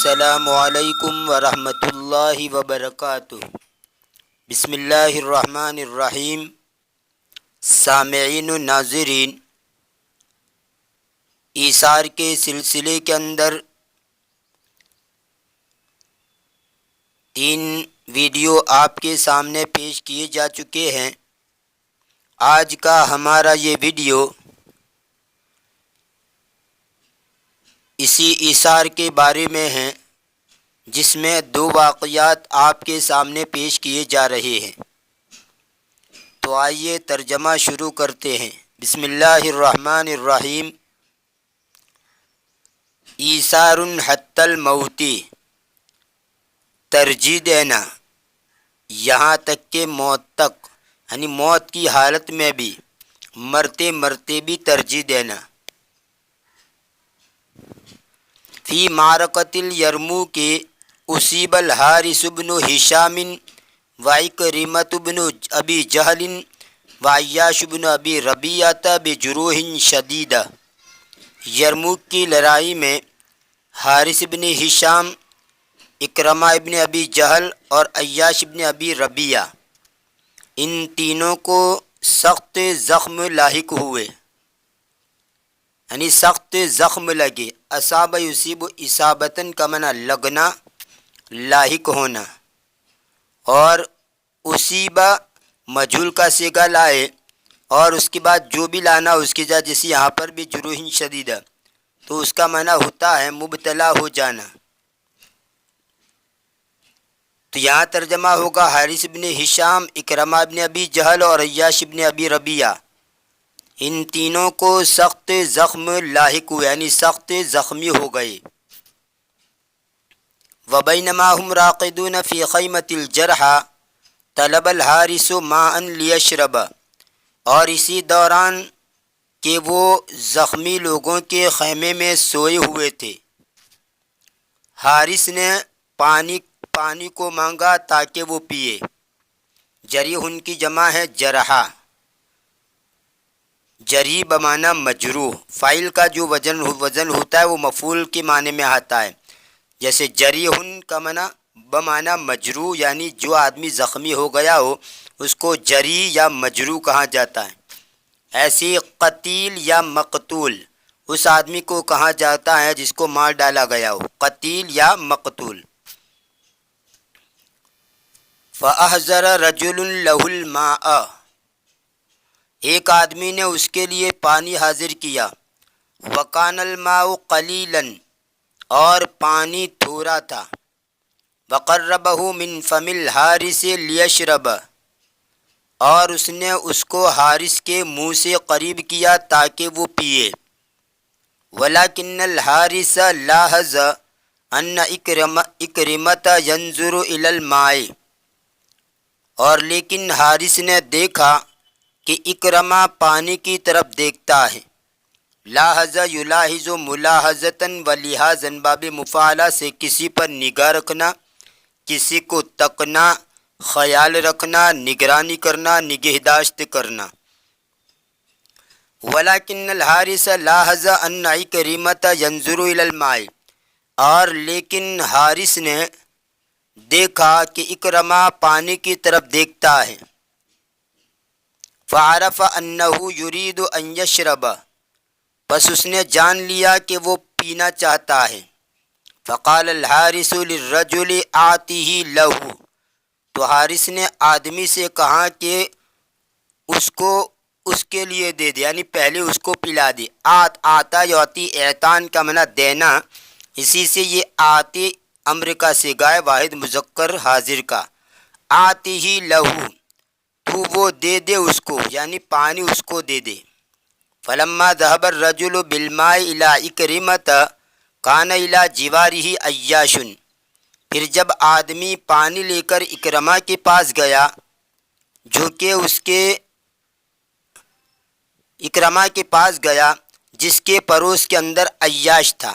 السلام علیکم ورحمۃ اللہ وبرکاتہ۔ بسم اللہ الرحمن الرحیم۔ سامعین و ناظرین، ایثار کے سلسلے کے اندر 3 ویڈیو آپ کے سامنے پیش کیے جا چکے ہیں۔ آج کا ہمارا یہ ویڈیو اسی ایثار کے بارے میں ہے، جس میں 2 واقعات آپ کے سامنے پیش کیے جا رہے ہیں۔ تو آئیے ترجمہ شروع کرتے ہیں۔ بسم اللہ الرحمن الرحیم۔ ایثار حتی الموت، ترجیح دینا یہاں تک کہ موت تک، یعنی موت کی حالت میں بھی، مرتے مرتے بھی ترجیح دینا۔ فی معرکۃ الیرموک اصیب الحارث بن ہشام وعکرمۃ بن ابی جہل وعیاش بن ابی ربیعہ بجروح شدیدہ۔ یرموک کی لڑائی میں حارث بن ہشام، اکرمہ ابن ابی جہل اور عیاش ابن ابی ربیعہ، ان تینوں کو سخت زخم لاحق ہوئے، یعنی سخت زخم لگے۔ اصاب یصیب اصابتاً کا معنی لگنا، لاحق ہونا، اور اصیبہ مجہول کا صیغہ لائے اور اس کے بعد جو بھی لانا اس کے جگہ، جیسے یہاں پر بھی جروح شدیدہ، تو اس کا معنی ہوتا ہے مبتلا ہو جانا۔ تو یہاں ترجمہ ہوگا حارث بن ہشام، اکرمہ ابن ابی جہل اور عیاش ابن ابی ربیعہ، ان تینوں کو سخت زخم لاحق ہوئے، یعنی سخت زخمی ہو گئے۔ وَبَيْنَمَا هُمْ رَاقِدُونَ فِي خَيْمَةِ الْجَرْحَى طَلَبَ الْحَارِثُ مَاءً لِيَشْرَبَ، اور اسی دوران کہ وہ زخمی لوگوں کے خیمے میں سوئے ہوئے تھے، حارث نے پانی کو مانگا تاکہ وہ پیے۔ جریح ان کی جمع ہے جرحہ، جریح بمعنی مجروح، فاعل کا جو وزن ہوتا ہے وہ مفعول کے معنی میں آتا ہے۔ جیسے جریح کا معنی بمعنی مجروح، یعنی جو آدمی زخمی ہو گیا ہو اس کو جریح یا مجروح کہا جاتا ہے۔ ایسی قتیل یا مقتول اس آدمی کو کہا جاتا ہے جس کو مار ڈالا گیا ہو، قتیل یا مقتول۔ فَأَحْضَرَ رَجُلٌ لَهُ الْمَاءَ، ایک آدمی نے اس کے لیے پانی حاضر کیا۔ وَكَانَ الْمَاءُ قَلِيلًا، اور پانی تھوڑا تھا۔ وَقَرَّبَهُ مِنْ فَمِ الْحَارِثِ لِيَشْرَبَ، اور اس نے اس کو حارث کے منہ سے قریب کیا تاکہ وہ پیے۔ وَلَكِنَّ الْحَارِثَ لَاحَظَ أَنَّ إِكْرِمَةَ يَنْظُرُ إِلَى الْمَاءِ، اور لیکن حارث نے دیکھا کہ اکرمہ پانی کی طرف دیکھتا ہے۔ لاحظ یلاحظ ملاحظتاً و لحاظاً، باب مفاعلہ سے کسی پر نگاہ رکھنا، کسی کو تکنا، خیال رکھنا، نگرانی کرنا، نگہداشت کرنا۔ وَلَكِنَّ الْحَارِثَ لَاحَظَ أَنَّ إِكْرِمَةَ يَنْظُرُ إِلَى الْمَاءِ، اور لیکن حارث نے دیکھا کہ اکرمہ پانی کی طرف دیکھتا ہے۔ فَعَرَفَ أَنَّهُ يُرِيدُ أَنْ يَشْرَبَ، بس اس نے جان لیا کہ وہ پینا چاہتا ہے۔ فَقَالَ الْحَارِثُ لِلرَّجُلِ آتِهِ لَهُ، تو حارث نے آدمی سے کہا کہ اس کو اس کے لیے دے دے، یعنی پہلے اس کو پلا دے۔ آتا یعطی اعطان کا معنی دینا، اسی سے یہ آتی امر کا صیغہ ہے، واحد مذکر حاضر کا۔ آتِهِ لَهُ، تو وہ دے دے اس کو، یعنی پانی اس کو دے دے۔ فلما ذهب الرجل بالماء الى اکرمۃ کان الى جوارہ عیاش، پھر جب آدمی پانی لے کر اکرمہ کے پاس گیا، جو کہ اس کے اکرمہ کے پاس گیا جس کے پڑوس کے اندر عیاش تھا۔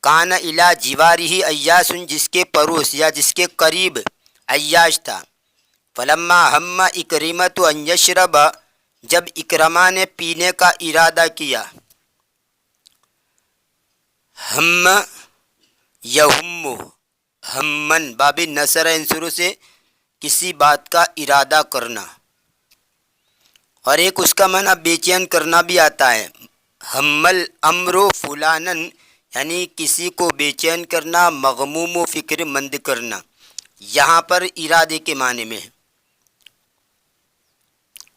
کان الى جوارہ عیاش، جس کے پڑوس یا جس کے قریب عیاش تھا۔ فلما ہم اکرمۃ ان یشرب، جب اکرمہ نے پینے کا ارادہ کیا، ہم یہم ہمن باب نصر انصرو سے کسی بات کا ارادہ کرنا، اور ایک اس کا معنی بے چین کرنا بھی آتا ہے۔ حمل امرو فلانن یعنی کسی کو بے چین کرنا، مغموم و فکر مند کرنا، یہاں پر ارادے کے معنی میں ہے۔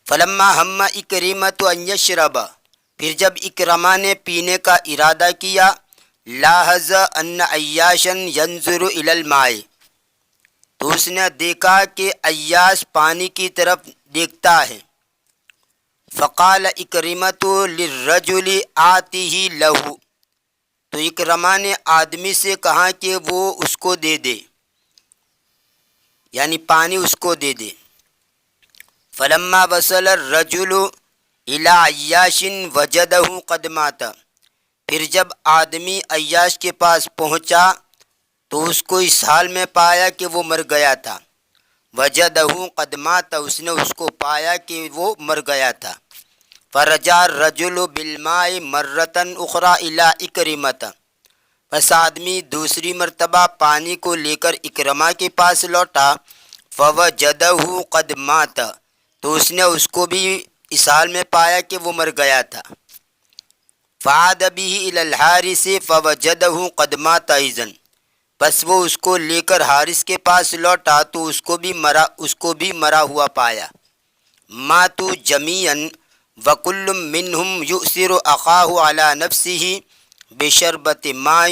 فلما ہم اکریمۃ ان یشرب، پھر جب اکرما نے پینے کا ارادہ کیا، لاحظ ان عیاشا ینظر الی الماء، تو اس نے دیکھا کہ عیاش پانی کی طرف دیکھتا ہے۔ فقال اکرمۃ للرجل آتہ لہ، تو اکرما نے آدمی سے کہا کہ وہ اس کو دے دے، یعنی پانی اس کو دے دے۔ فلما وصل الرجل الی عیاش وجدہ قد مات، پھر جب آدمی عیاش کے پاس پہنچا تو اس کو اس حال میں پایا کہ وہ مر گیا تھا۔ وجدہ قد مات، اس نے اس کو پایا کہ وہ مر گیا تھا۔ فرجع الرجل بالماء مرۃ اخری الی اکرمۃ، بس آدمی دوسری مرتبہ پانی کو لے کر اکرما کے پاس لوٹا۔ فوجدہ قد مات، تو اس نے اس کو بھی اس حال میں پایا کہ وہ مر گیا تھا۔ فعاد به الی الحارث فوجدہ قد مات ایضا، بس وہ اس کو لے کر حارث کے پاس لوٹا تو اس کو بھی مرا ہوا پایا۔ ماتوا جمیعا وکل منہم یؤثر اخاہ علی نفسہ بشربۃ ماء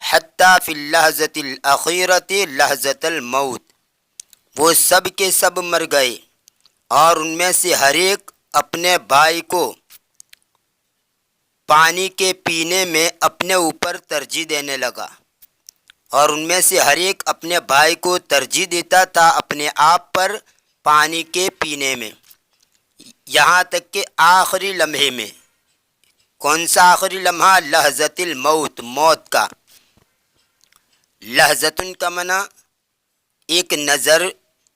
حتی فی اللحظۃ الاخیرۃ لحظۃ الموت، وہ سب کے سب مر گئے اور ان میں سے ہر ایک اپنے بھائی کو پانی کے پینے میں اپنے اوپر ترجیح دینے لگا، اور ان میں سے ہر ایک اپنے بھائی کو ترجیح دیتا تھا اپنے آپ پر پانی کے پینے میں، یہاں تک کہ آخری لمحے میں۔ کون سا آخری لمحہ؟ لحظت الموت، موت کا۔ لحظتن کا معنی ایک نظر،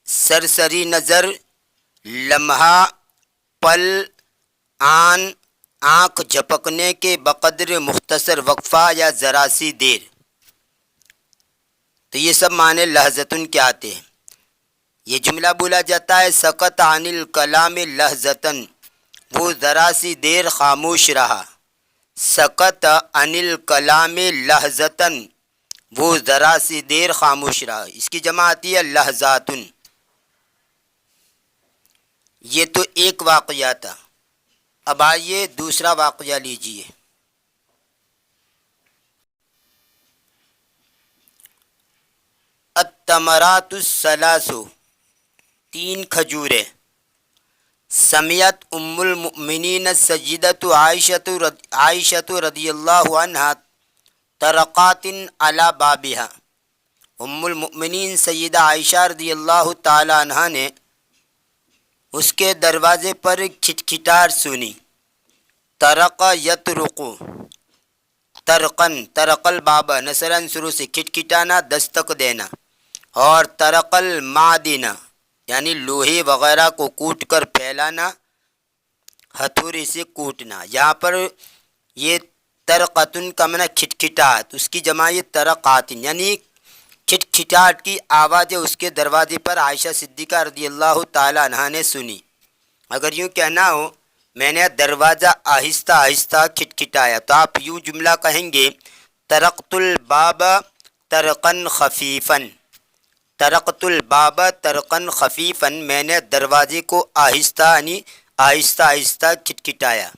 سرسری نظر، لمحہ، پل، آن، آنکھ جھپکنے کے بقدر مختصر وقفہ یا ذرا سی دیر، تو یہ سب معنی لحظتن کے آتے ہیں۔ یہ جملہ بولا جاتا ہے سکت عن الکلام لحظتن، وہ ذرا سی دیر خاموش رہا۔ سکت عن الکلام لحظتن، وہ ذرا سی دیر خاموش رہا، اس کی جمع آتی ہے لحظاتن۔ یہ تو ایک واقعہ تھا، اب آئیے دوسرا واقعہ لیجئے۔ التمرات الثلاث، تین کھجوریں۔ سمیت ام المؤمنین سیدۃ عائشۃ رضی اللہ عنہا طرقات علی بابہا، ام المؤمنین سیدہ عائشہ رضی اللہ تعالی عنہا نے اس کے دروازے پر کھٹکھٹار سنی۔ طرق یطرق، ترقن، ترق الباب نصرن شروع سے کھٹکھٹانا، دستک دینا، اور طرق المعدن یعنی لوہے وغیرہ کو کوٹ کر پھیلانا، ہتھوڑے سے کوٹنا۔ یہاں پر یہ ترقتن کا معنی کھٹکھٹاہٹ، اس کی جمع یہ ترقاتن، یعنی کھٹکھٹاہٹ کی آوازیں اس کے دروازے پر عائشہ صدیقہ رضی اللہ تعالی عنہا نے سنی۔ اگر یوں کہنا ہو میں نے دروازہ آہستہ آہستہ کھٹکھٹایا تو آپ یوں جملہ کہیں گے طرقت الباب طرقن خفیفن، طرقت الباب طرقن خفیفن، میں نے دروازے کو آہستہ یعنی آہستہ آہستہ کھٹکھٹایا،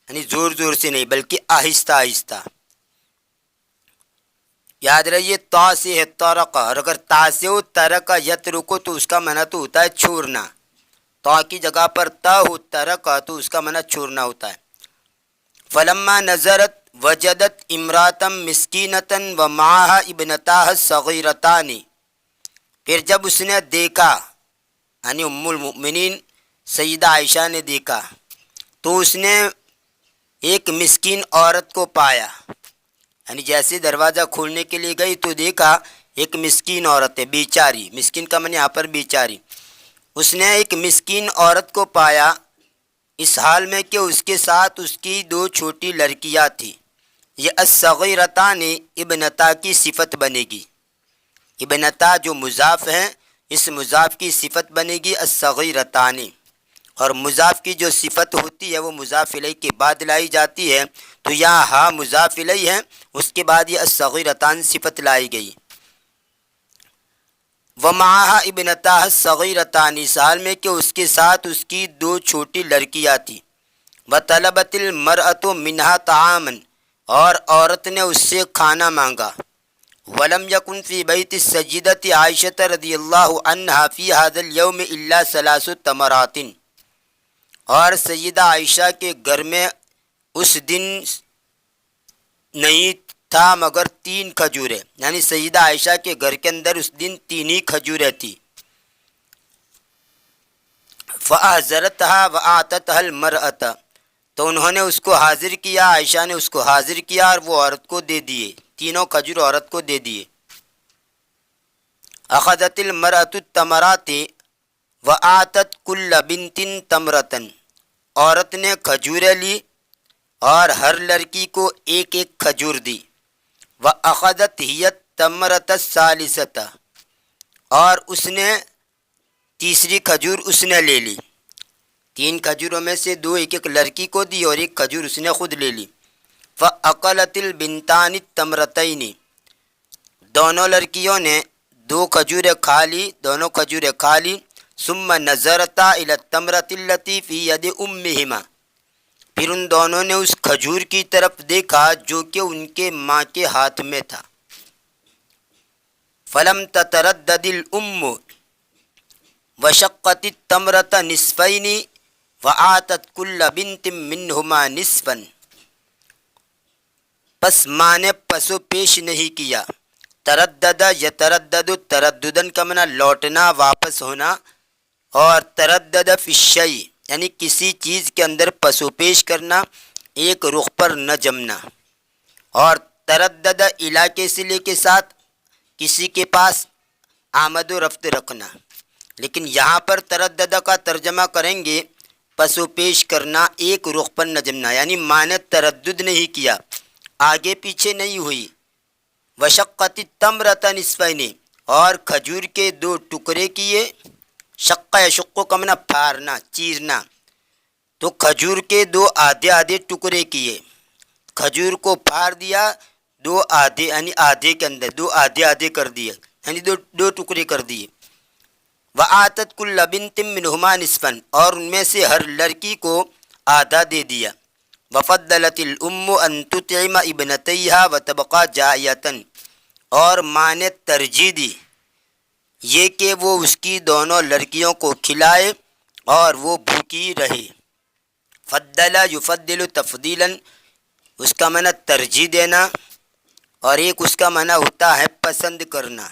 یعنی زور زور سے نہیں بلکہ آہستہ آہستہ۔ یاد رہیے تا سے ہے طرق، اور اگر تا سے ہو ترک یترکو تو اس کا معنی تو ہوتا ہے چھوڑنا، تا کی جگہ پر تا ہو ترک تو اس کا معنی چھوڑنا ہوتا ہے۔ فلما نظرت وجدت امراتم مسکینتن و معها ابنتاہ صغیرتان، پھر جب اس نے دیکھا یعنی ام المؤمنین سیدہ عائشہ نے دیکھا تو اس نے ایک مسکین عورت کو پایا، یعنی جیسے دروازہ کھولنے کے لیے گئی تو دیکھا ایک مسکین عورت ہے، بیچاری، مسکین کا معنی یہاں پر بیچاری۔ اس نے ایک مسکین عورت کو پایا اس حال میں کہ اس کے ساتھ اس کی دو چھوٹی لڑکیاں تھیں، یہ الصغیرتان ابنتا کی صفت بنے گی. ابنتا جو مضاف ہیں اس مضاف کی صفت بنے گی الصغیرتان، اور مضاف کی جو صفت ہوتی ہے وہ مضاف الیہ کے بعد لائی جاتی ہے. تو یہاں ہاں مضاف الیہ ہے، اس کے بعد یہ الصغیرتان صفت لائی گئی. ومعها ابنتاها الصغیرتان، اس حال میں کہ اس کے ساتھ اس کی دو چھوٹی لڑکیاں تھیں. وطلبت المرأة منها طعاما، اور عورت نے اس سے کھانا مانگا. ولم يكن في بيت السيدة عائشة رضی اللہ عنہا في هذا اليوم الا 3 تمرات، اور سیدہ عائشہ کے گھر میں اس دن نہیں تھا مگر 3 کھجوریں، یعنی سیدہ عائشہ کے گھر کے اندر اس دن 3 ہی کھجوریں تھی. فأحضرتها وأعطتها المرأة، تو انہوں نے اس کو حاضر کیا، عائشہ نے اس کو حاضر کیا اور وہ عورت کو دے دیے، تینوں کھجور عورت کو دے دیے. اخذت المرأة التمرات وآتت كل بنت تمرة، عورت نے کھجوریں لی اور ہر لڑکی کو ایک ایک کھجور دی. وأخذت هي التمرة الثالثة، اور اس نے تیسری کھجور اس نے لے لی. 3 کھجوروں میں سے 2 ایک ایک لڑکی کو دی اور ایک کھجور اس نے خود لے لی. فأكلت البنتان التمرتين، دونوں لڑکیوں نے 2 کھجوریں کھا لی، دونوں کھجوریں کھا لی. ثم نظرتا الى التمرة التي في يد امهما، پھر ان دونوں نے اس کھجور کی طرف دیکھا جو کہ ان کے ماں کے ہاتھ میں تھا. فلم تتردد الام وشقت التمرة نصفين وآتت كل بنت منهما نصفا، پس ماں نے پسو پیش نہیں کیا. تردد یتردد، ترددن کا معنی لوٹنا، واپس ہونا، اور تردد فی الشیء یعنی کسی چیز کے اندر پسو پیش کرنا، ایک رخ پر نہ جمنا. اور تردد الی کے صلے کے ساتھ کسی کے پاس آمد و رفت رکھنا. لیکن یہاں پر تردد کا ترجمہ کریں گے پسو پیش کرنا، ایک رخ پر نہ جمنا، یعنی ماں نے تردد نہیں کیا، آگے پیچھے نہیں ہوئی. وشقت التمرة نصفین، اور کھجور کے 2 ٹکڑے کیے. شق یشق کا معنی پھاڑنا، چیرنا، تو کھجور کے 2 آدھے آدھے ٹکڑے کیے، کھجور کو پھاڑ دیا 2 آدھے، یعنی آدھے کے اندر 2 آدھے آدھے کر دیے، یعنی 2 ٹکڑے کر دیے. وآتت كل بنت منهما نصفا، اور ان میں سے ہر لڑکی کو آدھا دے دیا. وفضلت الام ان تطعم ابنتیها وتبقى جائعة، اور ماں نے ترجیح دی یہ کہ وہ اس کی دونوں لڑکیوں کو کھلائے اور وہ بھوکی رہے. فضل یفضل تفضیلا، اس کا معنی ترجیح دینا، اور ایک اس کا معنی ہوتا ہے پسند کرنا.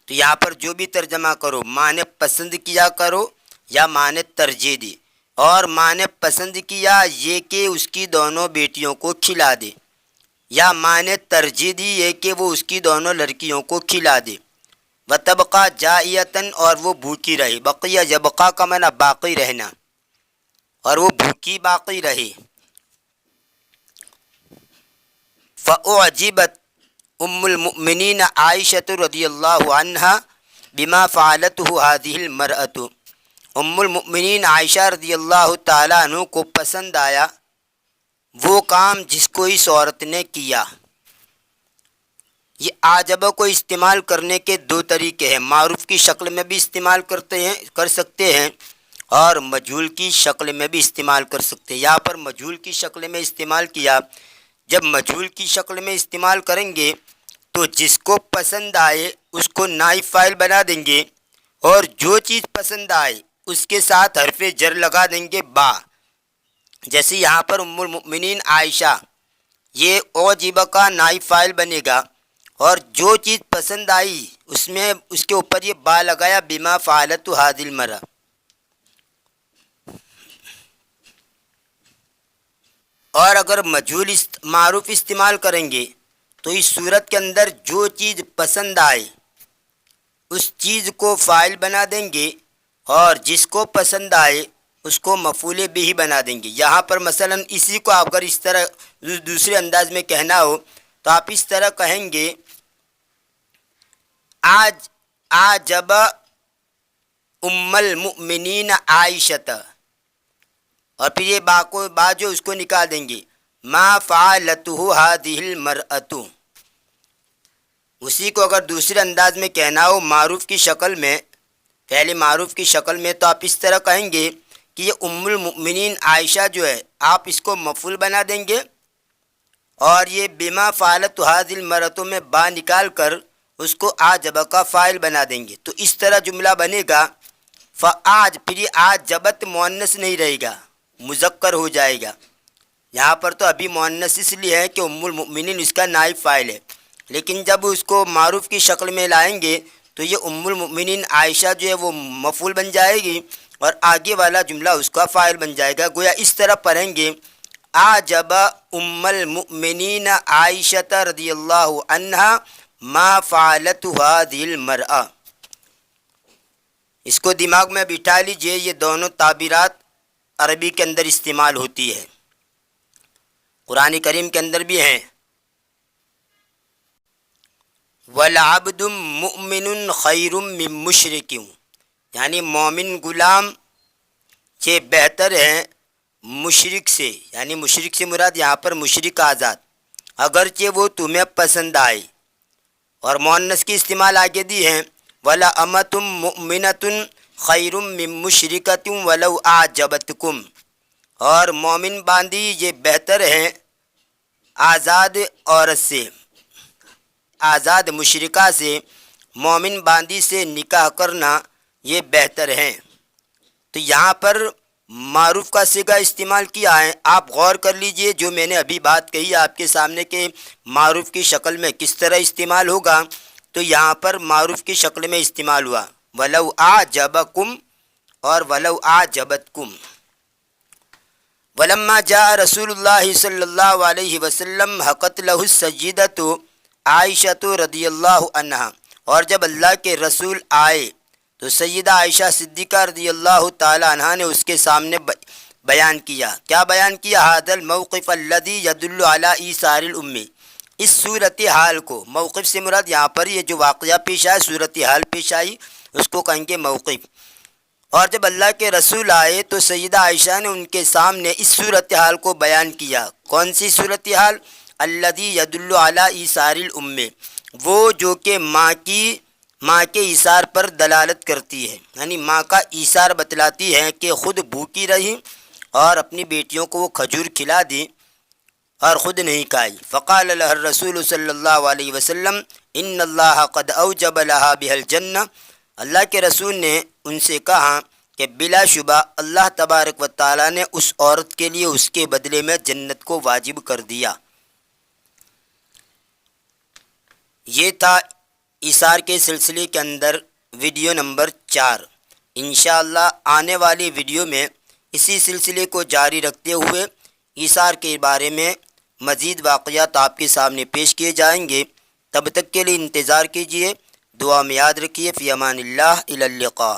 تو یہاں پر جو بھی ترجمہ کرو، ماں نے پسند کیا کرو یا ماں نے ترجیح دی. اور ماں نے پسند کیا یہ کہ اس کی دونوں بیٹیوں کو کھلا دے، یا ماں نے ترجیح دی یہ کہ وہ اس کی دونوں لڑکیوں کو کھلا دے. وتبقى جائعة، اور وہ بھوکی رہے. بقیہ یبقى کا معنی باقی رہنا، اور وہ بھوکی باقی رہے. فأعجبت ام المؤمنین عائشہ رضی اللہ عنہا بما فعلته هذه المرأة، ام المؤمنین عائشہ رضی اللہ تعالیٰ عنہ کو پسند آیا وہ کام جس کو اس عورت نے کیا. یہ آجبہ کو استعمال کرنے کے 2 طریقے ہیں، معروف کی شکل میں بھی استعمال کر سکتے ہیں اور مجہول کی شکل میں بھی استعمال کر سکتے ہیں. یہاں پر مجہول کی شکل میں استعمال کیا. جب مجہول کی شکل میں استعمال کریں گے تو جس کو پسند آئے اس کو نائب فاعل بنا دیں گے، اور جو چیز پسند آئے اس کے ساتھ حرف جر لگا دیں گے با. جیسے یہاں پر ام المؤمنین عائشہ، یہ اوجبہ کا نائب فاعل بنے گا، اور جو چیز پسند آئی اس میں اس کے اوپر یہ با لگایا بما فعلت هذه المرأة. اور اگر مجہول معروف استعمال کریں گے تو اس صورت کے اندر جو چیز پسند آئے اس چیز کو فاعل بنا دیں گے، اور جس کو پسند آئے اس کو مفعول بھی بنا دیں گے۔ یہاں پر مثلا اسی کو اگر اس طرح دوسرے انداز میں کہنا ہو تو آپ اس طرح کہیں گے آج آجب ام المؤمنین عائشۃ، اور پھر یہ با جو اس کو نکال دیں گے ما فعلتہ ہذہ المرأۃ۔ اسی کو اگر دوسرے انداز میں کہنا ہو معروف کی شکل میں، فعل معروف کی شکل میں، تو آپ اس طرح کہیں گے کہ یہ ام المؤمنین عائشہ جو ہے آپ اس کو مفعول بنا دیں گے، اور یہ بما فعلت هذه المرأۃ میں با نکال کر اس کو آجب کا فاعل بنا دیں گے۔ تو اس طرح جملہ بنے گا پھر یہ آجبت مؤنث نہیں رہے گا، مذکر ہو جائے گا۔ یہاں پر تو ابھی مؤنث اس لیے ہے کہ ام المؤمنین اس کا نائب فاعل ہے، لیکن جب اس کو معروف کی شکل میں لائیں گے تو یہ ام المؤمنین عائشہ جو ہے وہ مفعول بن جائے گی، اور آگے والا جملہ اس کا فاعل بن جائے گا۔ گویا اس طرح پڑھیں گے آجب ام المؤمنین عائشہ رضی اللہ عنہا ما فعلت هذه المرأة۔ اس کو دماغ میں بٹھا لیجئے، یہ دونوں تعبیرات عربی کے اندر استعمال ہوتی ہے، قرآن کریم کے اندر بھی ہیں۔ وَالْعَبْدُ مُؤْمِنٌ خَيْرٌ مِّن مُشْرِكٍ، یعنی مومن غلام سے بہتر ہے مشرک سے، یعنی مشرک سے مراد یہاں پر مشرک آزاد، اگرچہ وہ تمہیں پسند آئے۔ اور مؤنث کی استعمال آگے دی ہے وَلَأَمَةٌ مُؤْمِنَةٌ خَيْرٌ مِّن مُشْرِكَةٍ وَلَوْ أَعْجَبَتْكُمْ، اور مومن باندی یہ بہتر ہے آزاد عورت سے، آزاد مشرکہ سے مومن باندی سے نکاح کرنا یہ بہتر ہے۔ تو یہاں پر معروف کا صیغہ استعمال کیا ہے، آپ غور کر لیجئے جو میں نے ابھی بات کہی آپ کے سامنے کہ معروف کی شکل میں کس طرح استعمال ہوگا، تو یہاں پر معروف کی شکل میں استعمال ہوا وَلَوْ أَعْجَبَكُمْ اور وَلَوْ أَعْجَبَتْكُمْ۔ وَلَمَّا جَاءَ رسول اللہ صلی اللہ علیہ وسلم حقت لہ السجدۃ عائشہ رضی اللہ عنہا، اور جب اللہ کے رسول آئے تو سیدہ عائشہ صدیقہ رضی اللہ تعالی عنہا نے اس کے سامنے بیان کیا۔ کیا بیان کیا؟ ھذا الموقف الذی یدل علی ایثار الام، اس صورتحال کو، موقف سے مراد یہاں پر یہ جو واقعہ پیش آیا، صورتحال پیش آئی، اس کو کہیں گے موقف۔ اور جب اللہ کے رسول آئے تو سیدہ عائشہ نے ان کے سامنے اس صورتحال کو بیان کیا۔ کون سی صورتحال؟ الذی یدل علی ایثار الام، وہ جو کہ ماں کے ایثار پر دلالت کرتی ہے، یعنی ماں کا ایثار بتلاتی ہے کہ خود بھوکی رہی اور اپنی بیٹیوں کو وہ کھجور کھلا دی اور خود نہیں کھائی۔ فقال لها الرسول صلی اللہ علیہ وسلم ان اللہ قد اوجب لها بها الجنہ، اللہ کے رسول نے ان سے کہا کہ بلا شبہ اللہ تبارک و تعالیٰ نے اس عورت کے لیے اس کے بدلے میں جنت کو واجب کر دیا۔ یہ تھا ایثار کے سلسلے کے اندر ویڈیو نمبر 4۔ انشاءاللہ آنے والی ویڈیو میں اسی سلسلے کو جاری رکھتے ہوئے ایثار کے بارے میں مزید واقعات آپ کے سامنے پیش کیے جائیں گے۔ تب تک کے لیے انتظار کیجیے، دعا میں یاد رکھیے۔ فی امان اللہ، الی اللقاء۔